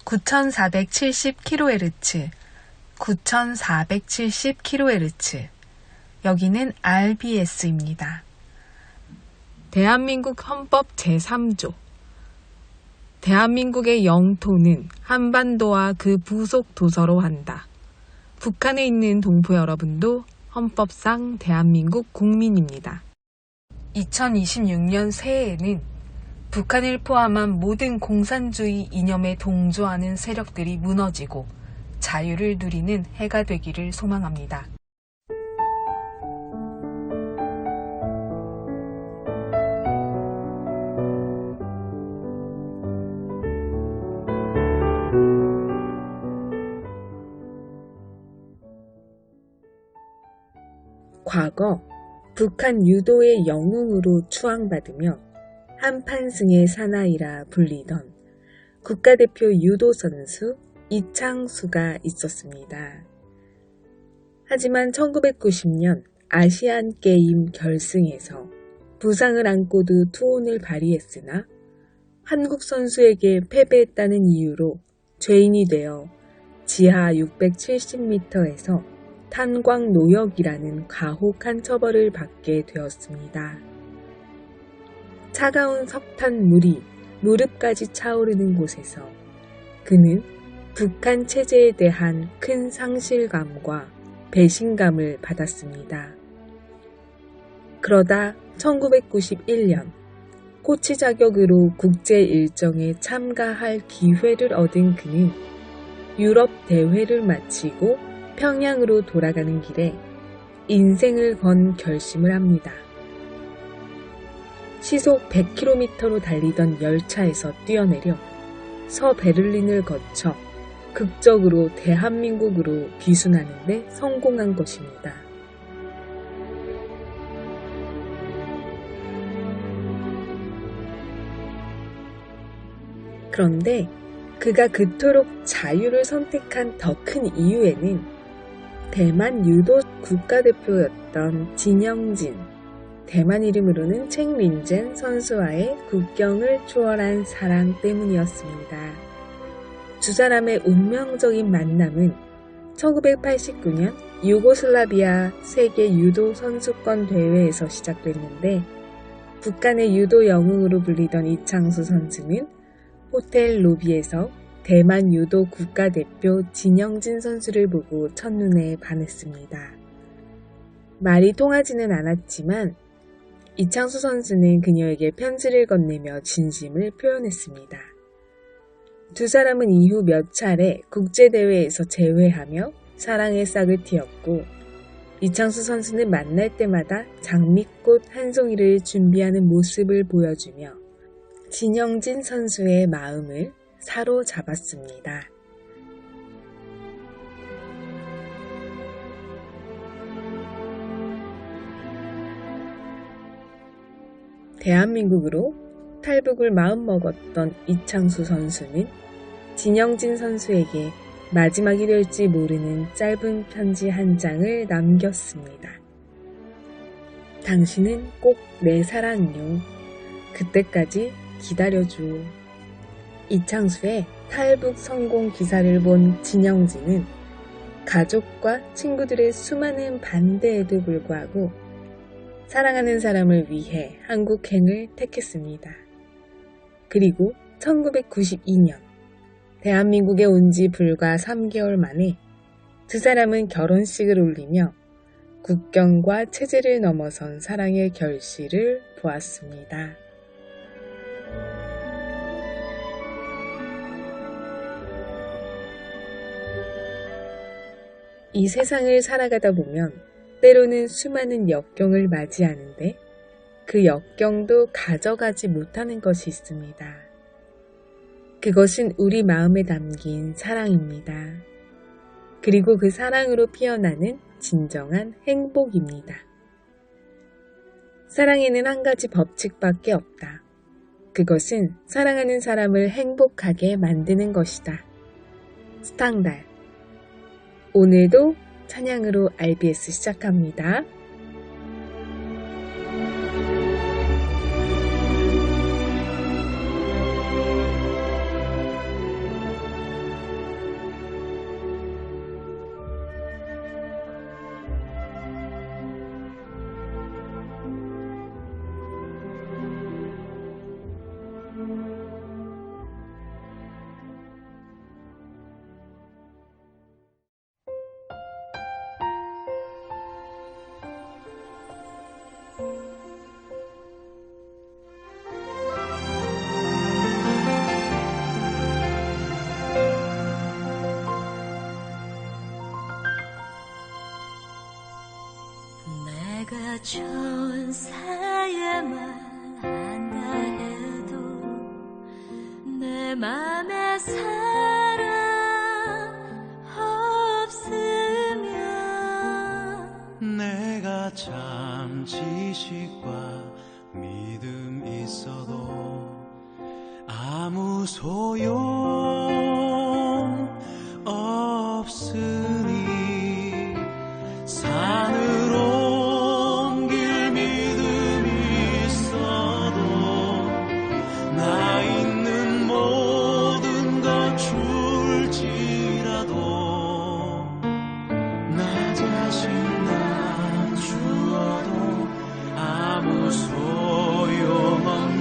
9470kHz, 9470kHz. 여기는 RBS입니다. 대한민국 헌법 제3조. 대한민국의 영토는 한반도와 그 부속 도서로 한다. 북한에 있는 동포 여러분도 헌법상 대한민국 국민입니다. 2026년 새해에는 북한을 포함한 모든 공산주의 이념에 동조하는 세력들이 무너지고 자유를 누리는 해가 되기를 소망합니다. 과거 북한 유도의 영웅으로 추앙받으며 한판승의 사나이라 불리던 국가대표 유도 선수 이창수가 있었습니다. 하지만 1990년 아시안게임 결승에서 부상을 안고도 투혼을 발휘했으나 한국 선수에게 패배했다는 이유로 죄인이 되어 지하 670m에서 탄광노역이라는 가혹한 처벌을 받게 되었습니다. 차가운 석탄물이 무릎까지 차오르는 곳에서 그는 북한 체제에 대한 큰 상실감과 배신감을 받았습니다. 그러다 1991년 코치 자격으로 국제 일정에 참가할 기회를 얻은 그는 유럽 대회를 마치고 평양으로 돌아가는 길에 인생을 건 결심을 합니다. 시속 100km로 달리던 열차에서 뛰어내려 서베를린을 거쳐 극적으로 대한민국으로 귀순하는 데 성공한 것입니다. 그런데 그가 그토록 자유를 선택한 더 큰 이유에는 대만 유도 국가대표였던 진영진, 대만 이름으로는 챙린젠 선수와의 국경을 초월한 사랑 때문이었습니다. 두 사람의 운명적인 만남은 1989년 유고슬라비아 세계 유도 선수권 대회에서 시작됐는데 북한의 유도 영웅으로 불리던 이창수 선수는 호텔 로비에서 대만 유도 국가대표 진영진 선수를 보고 첫눈에 반했습니다. 말이 통하지는 않았지만 이창수 선수는 그녀에게 편지를 건네며 진심을 표현했습니다. 두 사람은 이후 몇 차례 국제대회에서 재회하며 사랑의 싹을 틔웠고 이창수 선수는 만날 때마다 장미꽃 한 송이를 준비하는 모습을 보여주며 진영진 선수의 마음을 사로잡았습니다. 대한민국으로 탈북을 마음먹었던 이창수 선수는 진영진 선수에게 마지막이 될지 모르는 짧은 편지 한 장을 남겼습니다. 당신은 꼭 내 사랑요. 그때까지 기다려줘. 이창수의 탈북 성공 기사를 본 진영진은 가족과 친구들의 수많은 반대에도 불구하고 사랑하는 사람을 위해 한국행을 택했습니다. 그리고 1992년 대한민국에 온 지 불과 3개월 만에 두 사람은 결혼식을 올리며 국경과 체제를 넘어선 사랑의 결실을 보았습니다. 이 세상을 살아가다 보면 때로는 수많은 역경을 맞이하는데 그 역경도 가져가지 못하는 것이 있습니다. 그것은 우리 마음에 담긴 사랑입니다. 그리고 그 사랑으로 피어나는 진정한 행복입니다. 사랑에는 한 가지 법칙밖에 없다. 그것은 사랑하는 사람을 행복하게 만드는 것이다. 스탕달. 오늘도 찬양으로 RBS 시작합니다. 천사의 말 한다 해도 내 맘에 사랑 없으면 내가 참 지식과 믿음 있어도 아무 소용 없으니 산으로 옮길 믿음 있어도 나 있는 모든 것 줄지라도 나 자신 나 주어도 아무 소용없네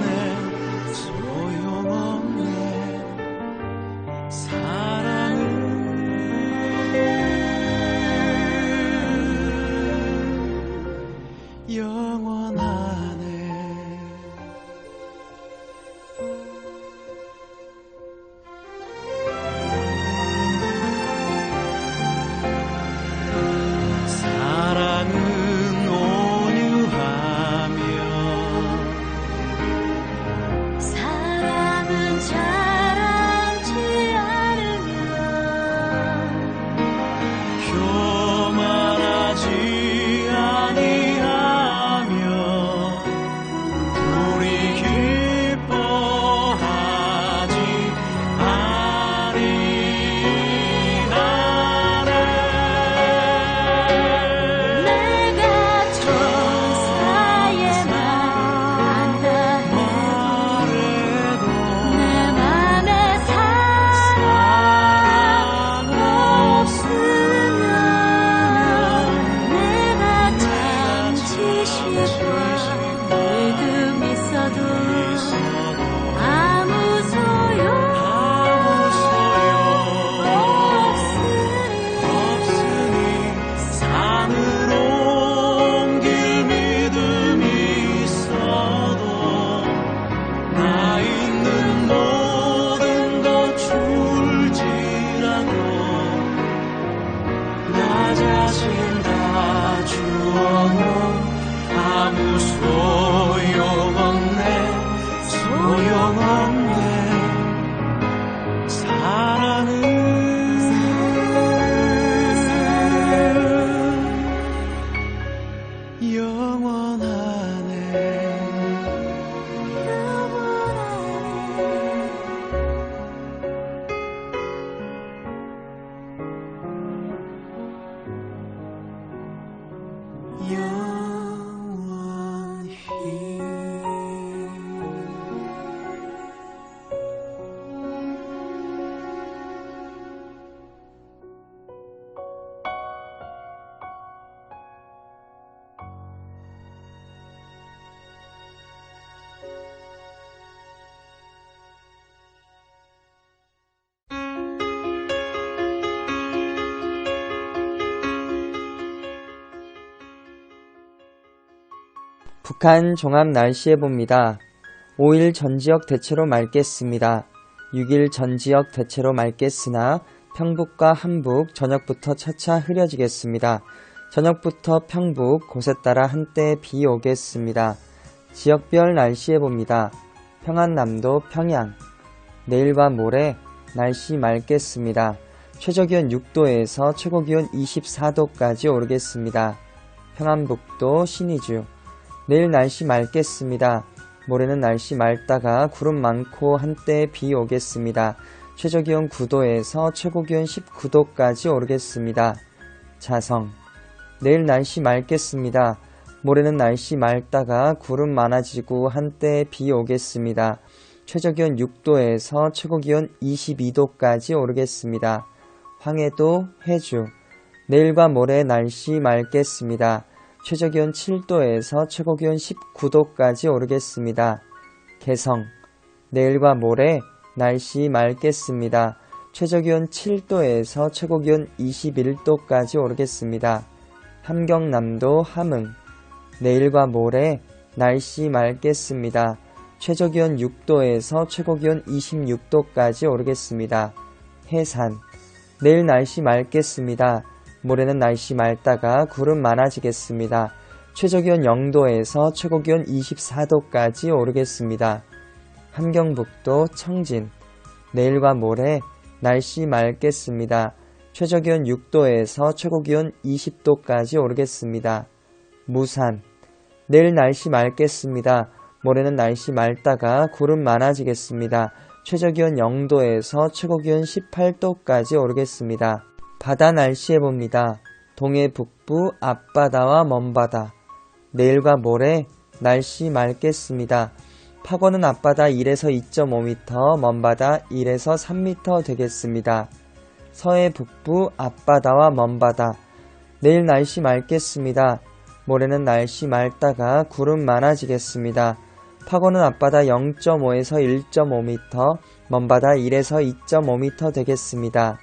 북한 종합 날씨예보입니다. 5일 전 지역 대체로 맑겠습니다. 6일 전 지역 대체로 맑겠으나 평북과 함북 저녁부터 차차 흐려지겠습니다. 저녁부터 평북 곳에 따라 한때 비 오겠습니다. 지역별 날씨예보입니다. 평안남도 평양 내일과 모레 날씨 맑겠습니다. 최저기온 6도에서 최고기온 24도까지 오르겠습니다. 평안북도 신의주 내일 날씨 맑겠습니다. 모레는 날씨 맑다가 구름 많고 한때 비 오겠습니다. 최저기온 9도에서 최고기온 19도까지 오르겠습니다. 자성 내일 날씨 맑겠습니다. 모레는 날씨 맑다가 구름 많아지고 한때 비 오겠습니다. 최저기온 6도에서 최고기온 22도까지 오르겠습니다. 황해도 해주 내일과 모레 날씨 맑겠습니다. 최저기온 7도에서 최고기온 19도까지 오르겠습니다. 개성 내일과 모레 날씨 맑겠습니다. 최저기온 7도에서 최고기온 21도까지 오르겠습니다. 함경남도 함흥 내일과 모레 날씨 맑겠습니다. 최저기온 6도에서 최고기온 26도까지 오르겠습니다. 해산 내일 날씨 맑겠습니다. 모레는 날씨 맑다가 구름 많아지겠습니다. 최저기온 0도에서 최고기온 24도까지 오르겠습니다. 함경북도 청진, 내일과 모레 날씨 맑겠습니다. 최저기온 6도에서 최고기온 20도까지 오르겠습니다. 무산, 내일 날씨 맑겠습니다. 모레는 날씨 맑다가 구름 많아지겠습니다. 최저기온 0도에서 최고기온 18도까지 오르겠습니다. 바다 날씨 해봅니다. 동해 북부 앞바다와 먼바다, 내일과 모레 날씨 맑겠습니다. 파고는 앞바다 1에서 2.5m, 먼바다 1에서 3m 되겠습니다. 서해 북부 앞바다와 먼바다, 내일 날씨 맑겠습니다. 모레는 날씨 맑다가 구름 많아지겠습니다. 파고는 앞바다 0.5에서 1.5m, 먼바다 1에서 2.5m 되겠습니다.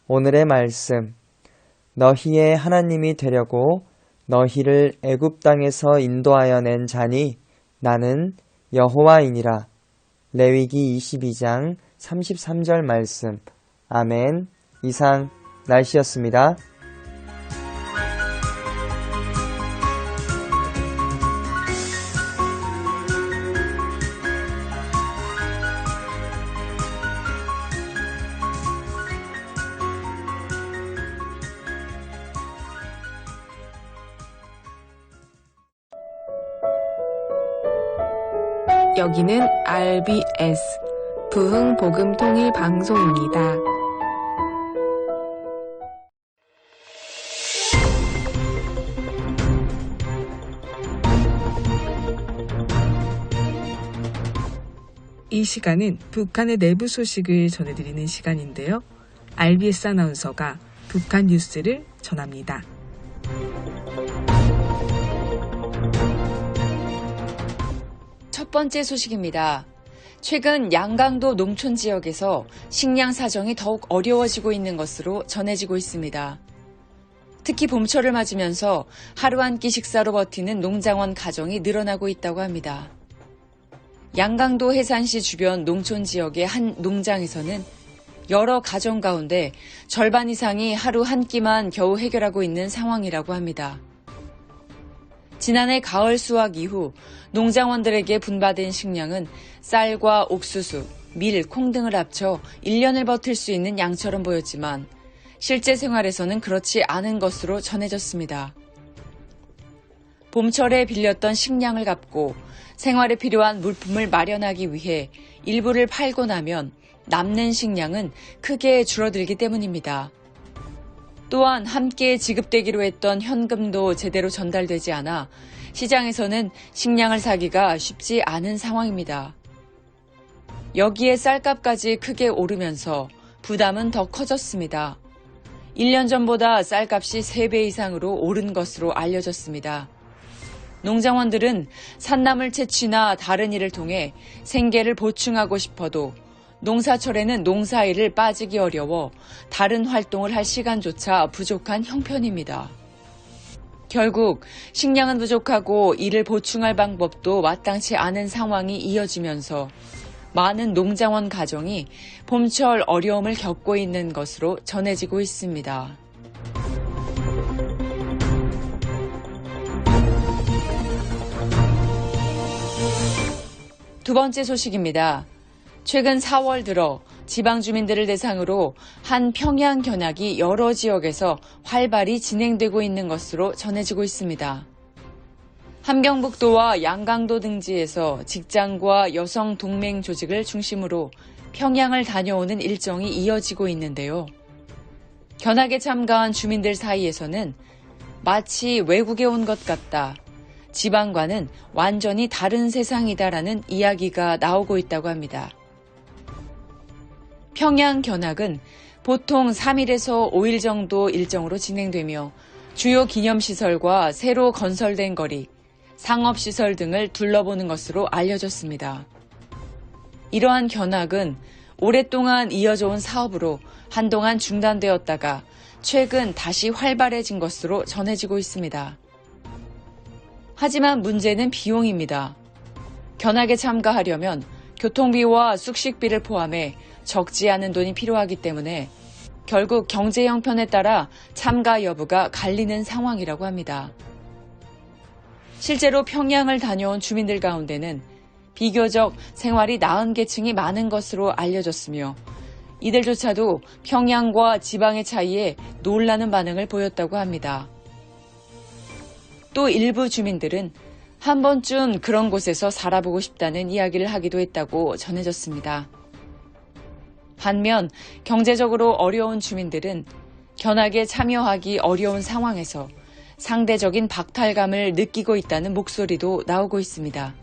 오늘의 말씀, 너희의 하나님이 되려고 너희를 애굽 땅에서 인도하여 낸 자니 나는 여호와이니라. 레위기 22장 33절 말씀. 아멘. 이상 날씨였습니다. 여기는 RBS 부흥복음통일방송입니다. 이 시간은 북한의 내부 소식을 전해드리는 시간인데요. RBS 아나운서가 북한 뉴스를 전합니다. 첫 번째 소식입니다. 최근 양강도 농촌 지역에서 식량 사정이 더욱 어려워지고 있는 것으로 전해지고 있습니다. 특히 봄철을 맞으면서 하루 한 끼 식사로 버티는 농장원 가정이 늘어나고 있다고 합니다. 양강도 해산시 주변 농촌 지역의 한 농장에서는 여러 가정 가운데 절반 이상이 하루 한 끼만 겨우 해결하고 있는 상황이라고 합니다. 지난해 가을 수확 이후 농장원들에게 분바된 식량은 쌀과 옥수수, 밀, 콩 등을 합쳐 1년을 버틸 수 있는 양처럼 보였지만 실제 생활에서는 그렇지 않은 것으로 전해졌습니다. 봄철에 빌렸던 식량을 갚고 생활에 필요한 물품을 마련하기 위해 일부를 팔고 나면 남는 식량은 크게 줄어들기 때문입니다. 또한 함께 지급되기로 했던 현금도 제대로 전달되지 않아 시장에서는 식량을 사기가 쉽지 않은 상황입니다. 여기에 쌀값까지 크게 오르면서 부담은 더 커졌습니다. 1년 전보다 쌀값이 3배 이상으로 오른 것으로 알려졌습니다. 농장원들은 산나물 채취나 다른 일을 통해 생계를 보충하고 싶어도 농사철에는 농사일을 빠지기 어려워 다른 활동을 할 시간조차 부족한 형편입니다. 결국 식량은 부족하고 이를 보충할 방법도 마땅치 않은 상황이 이어지면서 많은 농장원 가정이 봄철 어려움을 겪고 있는 것으로 전해지고 있습니다. 두 번째 소식입니다. 최근 4월 들어 지방 주민들을 대상으로 한 평양 견학이 여러 지역에서 활발히 진행되고 있는 것으로 전해지고 있습니다. 함경북도와 양강도 등지에서 직장과 여성 동맹 조직을 중심으로 평양을 다녀오는 일정이 이어지고 있는데요. 견학에 참가한 주민들 사이에서는 마치 외국에 온 것 같다, 지방과는 완전히 다른 세상이다라는 이야기가 나오고 있다고 합니다. 평양 견학은 보통 3일에서 5일 정도 일정으로 진행되며 주요 기념시설과 새로 건설된 거리, 상업시설 등을 둘러보는 것으로 알려졌습니다. 이러한 견학은 오랫동안 이어져 온 사업으로 한동안 중단되었다가 최근 다시 활발해진 것으로 전해지고 있습니다. 하지만 문제는 비용입니다. 견학에 참가하려면 교통비와 숙식비를 포함해 적지 않은 돈이 필요하기 때문에 결국 경제 형편에 따라 참가 여부가 갈리는 상황이라고 합니다. 실제로 평양을 다녀온 주민들 가운데는 비교적 생활이 나은 계층이 많은 것으로 알려졌으며 이들조차도 평양과 지방의 차이에 놀라는 반응을 보였다고 합니다. 또 일부 주민들은 한 번쯤 그런 곳에서 살아보고 싶다는 이야기를 하기도 했다고 전해졌습니다. 반면 경제적으로 어려운 주민들은 견학에 참여하기 어려운 상황에서 상대적인 박탈감을 느끼고 있다는 목소리도 나오고 있습니다.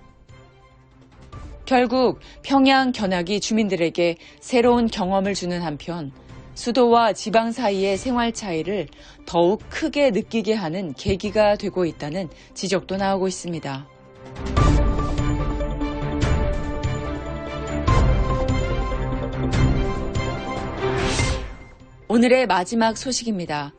결국 평양 견학이 주민들에게 새로운 경험을 주는 한편 수도와 지방 사이의 생활 차이를 더욱 크게 느끼게 하는 계기가 되고 있다는 지적도 나오고 있습니다. 오늘의 마지막 소식입니다.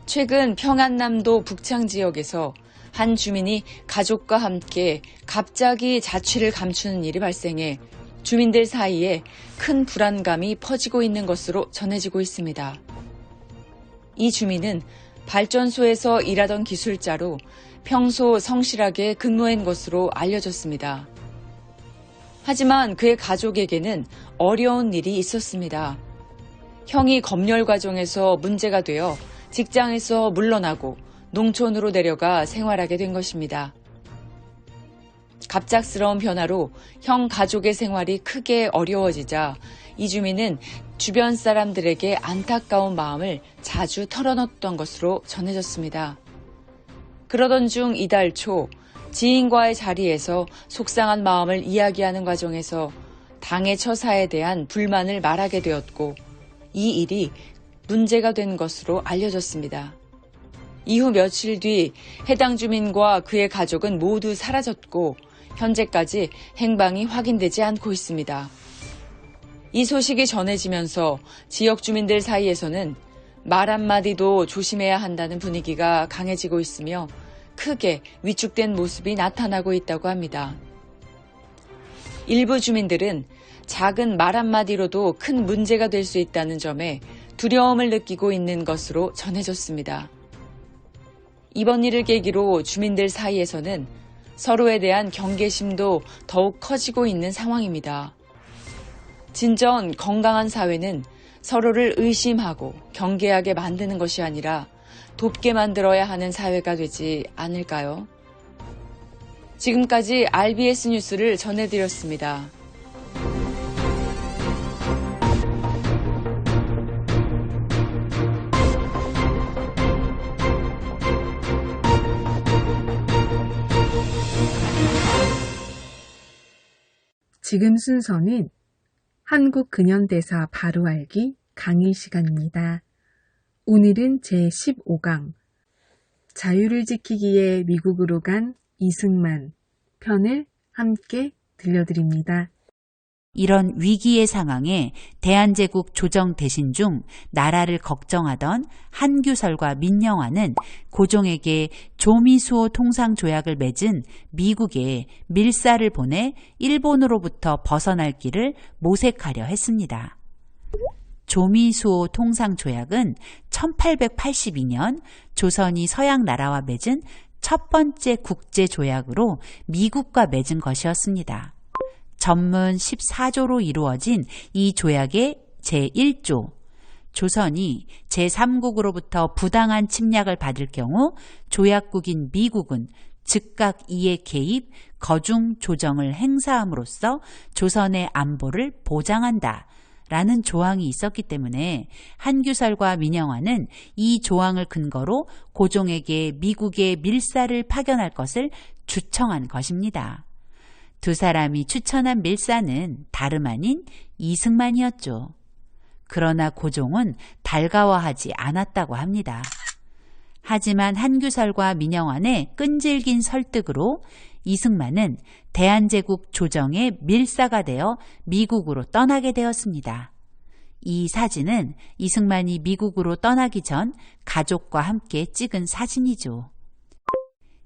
최근 평안남도 북창 지역에서 한 주민이 가족과 함께 갑자기 자취를 감추는 일이 발생해 주민들 사이에 큰 불안감이 퍼지고 있는 것으로 전해지고 있습니다. 이 주민은 발전소에서 일하던 기술자로 평소 성실하게 근무한 것으로 알려졌습니다. 하지만 그의 가족에게는 어려운 일이 있었습니다. 형이 검열 과정에서 문제가 되어 직장에서 물러나고 농촌으로 내려가 생활하게 된 것입니다. 갑작스러운 변화로 형 가족의 생활이 크게 어려워지자 이 주민은 주변 사람들에게 안타까운 마음을 자주 털어놓던 것으로 전해졌습니다. 그러던 중 이달 초 지인과의 자리에서 속상한 마음을 이야기하는 과정에서 당의 처사에 대한 불만을 말하게 되었고 이 일이 문제가 된 것으로 알려졌습니다. 이후 며칠 뒤 해당 주민과 그의 가족은 모두 사라졌고 현재까지 행방이 확인되지 않고 있습니다. 이 소식이 전해지면서 지역 주민들 사이에서는 말 한마디도 조심해야 한다는 분위기가 강해지고 있으며 크게 위축된 모습이 나타나고 있다고 합니다. 일부 주민들은 작은 말 한마디로도 큰 문제가 될 수 있다는 점에 두려움을 느끼고 있는 것으로 전해졌습니다. 이번 일을 계기로 주민들 사이에서는 서로에 대한 경계심도 더욱 커지고 있는 상황입니다. 진정 건강한 사회는 서로를 의심하고 경계하게 만드는 것이 아니라 돕게 만들어야 하는 사회가 되지 않을까요? 지금까지 RBS 뉴스를 전해드렸습니다. 지금 순서는 한국 근현대사 바로 알기 강의 시간입니다. 오늘은 제15강 자유를 지키기에 미국으로 간 이승만 편을 함께 들려드립니다. 이런 위기의 상황에 대한제국 조정 대신 중 나라를 걱정하던 한규설과 민영화는 고종에게 조미수호 통상조약을 맺은 미국에 밀사를 보내 일본으로부터 벗어날 길을 모색하려 했습니다. 조미수호 통상조약은 1882년 조선이 서양 나라와 맺은 첫 번째 국제조약으로 미국과 맺은 것이었습니다. 전문 14조로 이루어진 이 조약의 제1조, 조선이 제3국으로부터 부당한 침략을 받을 경우 조약국인 미국은 즉각 이에 개입, 거중 조정을 행사함으로써 조선의 안보를 보장한다 라는 조항이 있었기 때문에 한규설과 민영화는 이 조항을 근거로 고종에게 미국에 밀사를 파견할 것을 추청한 것입니다. 두 사람이 추천한 밀사는 다름 아닌 이승만이었죠. 그러나 고종은 달가워하지 않았다고 합니다. 하지만 한규설과 민영환의 끈질긴 설득으로 이승만은 대한제국 조정의 밀사가 되어 미국으로 떠나게 되었습니다. 이 사진은 이승만이 미국으로 떠나기 전 가족과 함께 찍은 사진이죠.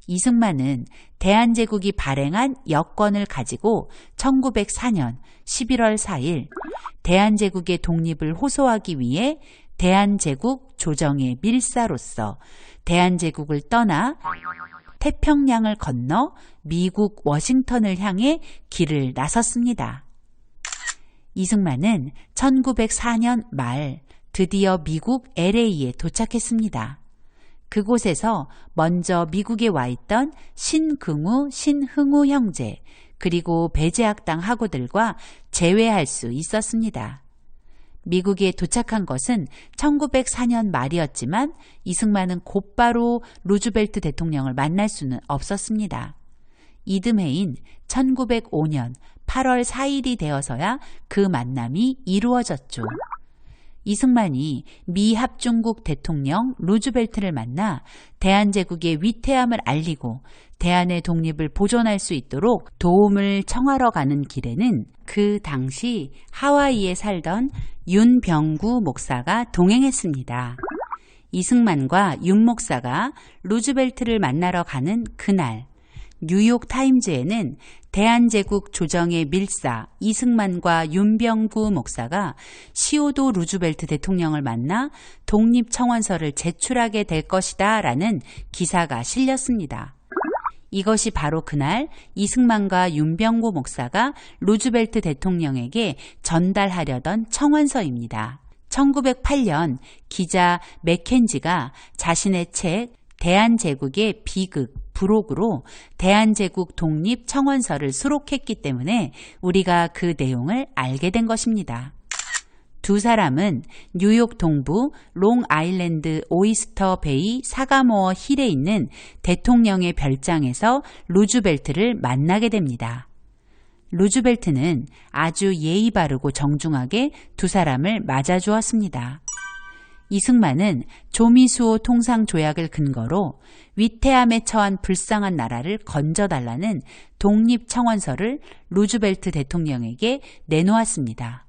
이승만은 대한제국이 발행한 여권을 가지고 1904년 11월 4일 대한제국의 독립을 호소하기 위해 대한제국 조정의 밀사로서 대한제국을 떠나 태평양을 건너 미국 워싱턴을 향해 길을 나섰습니다. 이승만은 1904년 말 드디어 미국 LA에 도착했습니다. 그곳에서 먼저 미국에 와 있던 신긍우, 신흥우 형제, 그리고 배제학당 학우들과 재회할 수 있었습니다. 미국에 도착한 것은 1904년 말이었지만 이승만은 곧바로 루즈벨트 대통령을 만날 수는 없었습니다. 이듬해인 1905년 8월 4일이 되어서야 그 만남이 이루어졌죠. 이승만이 미 합중국 대통령 루즈벨트를 만나 대한제국의 위태함을 알리고 대한의 독립을 보존할 수 있도록 도움을 청하러 가는 길에는 그 당시 하와이에 살던 윤병구 목사가 동행했습니다. 이승만과 윤 목사가 루즈벨트를 만나러 가는 그날, 뉴욕 타임즈에는 대한제국 조정의 밀사 이승만과 윤병구 목사가 시오도 루즈벨트 대통령을 만나 독립청원서를 제출하게 될 것이다 라는 기사가 실렸습니다. 이것이 바로 그날 이승만과 윤병구 목사가 루즈벨트 대통령에게 전달하려던 청원서입니다. 1908년 기자 맥켄지가 자신의 책 대한제국의 비극 부록으로 대한제국 독립 청원서를 수록했기 때문에 우리가 그 내용을 알게 된 것입니다. 두 사람은 뉴욕 동부 롱아일랜드 오이스터 베이 사가모어 힐에 있는 대통령의 별장에서 루즈벨트를 만나게 됩니다. 루즈벨트는 아주 예의 바르고 정중하게 두 사람을 맞아주었습니다. 이승만은 조미수호 통상조약을 근거로 위태함에 처한 불쌍한 나라를 건져달라는 독립청원서를 루즈벨트 대통령에게 내놓았습니다.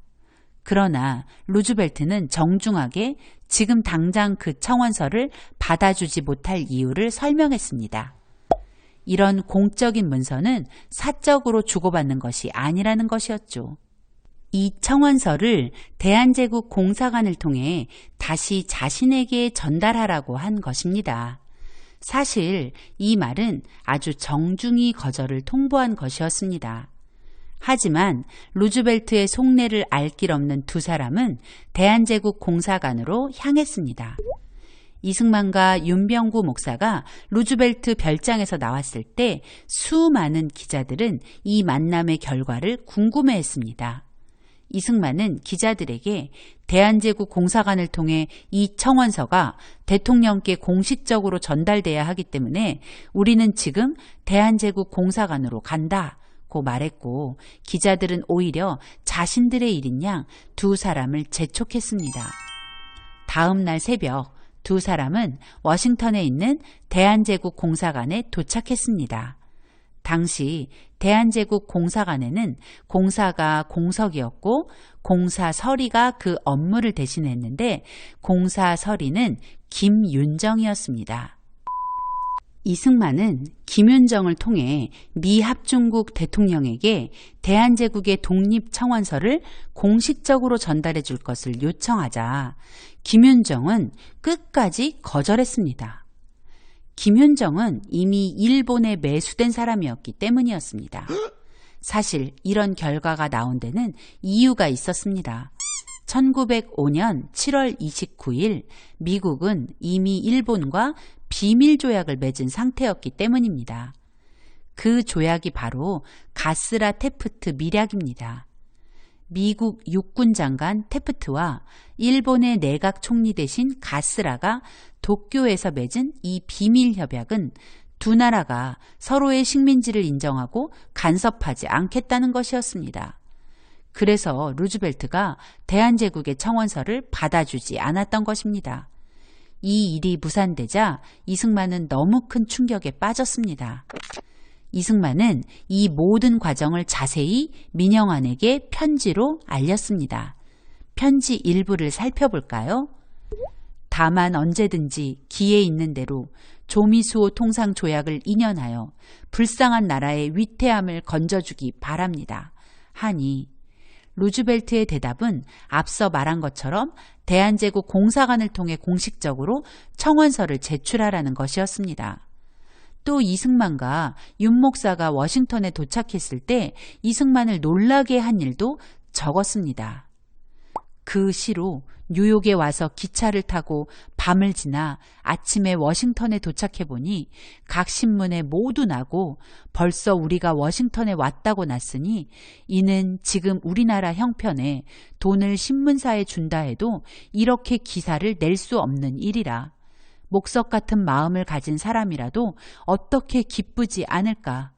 그러나 루즈벨트는 정중하게 지금 당장 그 청원서를 받아주지 못할 이유를 설명했습니다. 이런 공적인 문서는 사적으로 주고받는 것이 아니라는 것이었죠. 이 청원서를 대한제국 공사관을 통해 다시 자신에게 전달하라고 한 것입니다. 사실 이 말은 아주 정중히 거절을 통보한 것이었습니다. 하지만 루즈벨트의 속내를 알 길 없는 두 사람은 대한제국 공사관으로 향했습니다. 이승만과 윤병구 목사가 루즈벨트 별장에서 나왔을 때 수많은 기자들은 이 만남의 결과를 궁금해했습니다. 이승만은 기자들에게 대한제국 공사관을 통해 이 청원서가 대통령께 공식적으로 전달돼야 하기 때문에 우리는 지금 대한제국 공사관으로 간다고 말했고, 기자들은 오히려 자신들의 일인 양 두 사람을 재촉했습니다. 다음 날 새벽 두 사람은 워싱턴에 있는 대한제국 공사관에 도착했습니다. 당시 대한제국 공사관에는 공사가 공석이었고 공사서리가 그 업무를 대신했는데 공사서리는 김윤정이었습니다. 이승만은 김윤정을 통해 미 합중국 대통령에게 대한제국의 독립청원서를 공식적으로 전달해 줄 것을 요청하자 김윤정은 끝까지 거절했습니다. 김윤정은 이미 일본에 매수된 사람이었기 때문이었습니다. 사실 이런 결과가 나온 데는 이유가 있었습니다. 1905년 7월 29일 미국은 이미 일본과 비밀조약을 맺은 상태였기 때문입니다. 그 조약이 바로 가스라 테프트 밀약입니다. 미국 육군 장관 테프트와 일본의 내각 총리 대신 가스라가 도쿄에서 맺은 이 비밀 협약은 두 나라가 서로의 식민지를 인정하고 간섭하지 않겠다는 것이었습니다. 그래서 루즈벨트가 대한제국의 청원서를 받아주지 않았던 것입니다. 이 일이 무산되자 이승만은 너무 큰 충격에 빠졌습니다. 이승만은 이 모든 과정을 자세히 민영환에게 편지로 알렸습니다. 편지 일부를 살펴볼까요? 다만 언제든지 기회 있는 대로 조미수호 통상조약을 인연하여 불쌍한 나라의 위태함을 건져주기 바랍니다. 하니 루즈벨트의 대답은 앞서 말한 것처럼 대한제국 공사관을 통해 공식적으로 청원서를 제출하라는 것이었습니다. 또 이승만과 윤 목사가 워싱턴에 도착했을 때 이승만을 놀라게 한 일도 적었습니다. 그 시로 뉴욕에 와서 기차를 타고 밤을 지나 아침에 워싱턴에 도착해보니 각 신문에 모두 나고 벌써 우리가 워싱턴에 왔다고 났으니 이는 지금 우리나라 형편에 돈을 신문사에 준다 해도 이렇게 기사를 낼 수 없는 일이라. 목석 같은 마음을 가진 사람이라도 어떻게 기쁘지 않을까.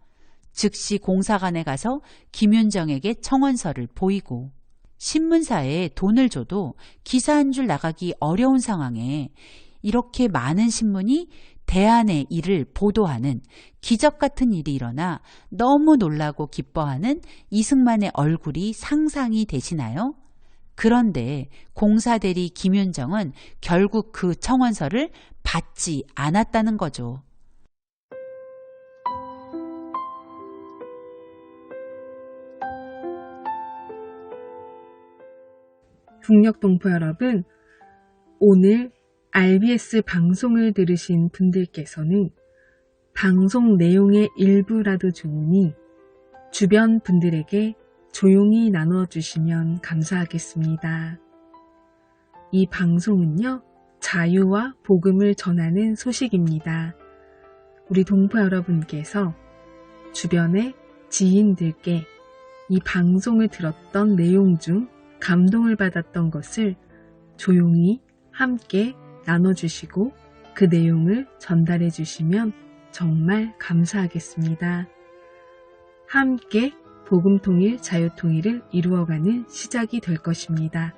즉시 공사관에 가서 김윤정에게 청원서를 보이고 신문사에 돈을 줘도 기사 한 줄 나가기 어려운 상황에 이렇게 많은 신문이 대안의 일을 보도하는 기적 같은 일이 일어나 너무 놀라고 기뻐하는 이승만의 얼굴이 상상이 되시나요? 그런데 공사대리 김윤정은 결국 그 청원서를 받지 않았다는 거죠. 북녘동포 여러분, 오늘 RBS 방송을 들으신 분들께서는 방송 내용의 일부라도 좋으니 주변 분들에게 조용히 나눠주시면 감사하겠습니다. 이 방송은요, 자유와 복음을 전하는 소식입니다. 우리 동포 여러분께서 주변의 지인들께 이 방송을 들었던 내용 중 감동을 받았던 것을 조용히 함께 나눠주시고 그 내용을 전달해 주시면 정말 감사하겠습니다. 함께 복음통일, 자유통일을 이루어가는 시작이 될 것입니다.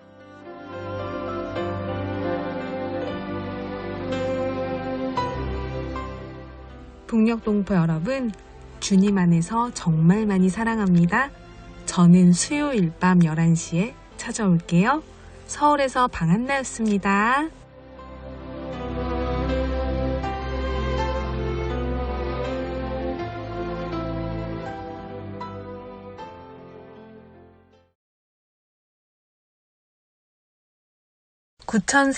북녘동포 여러분, 주님 안에서 정말 많이 사랑합니다. 저는 수요일 밤 11시에 찾아올게요. 서울에서 방한나였습니다. (9,400)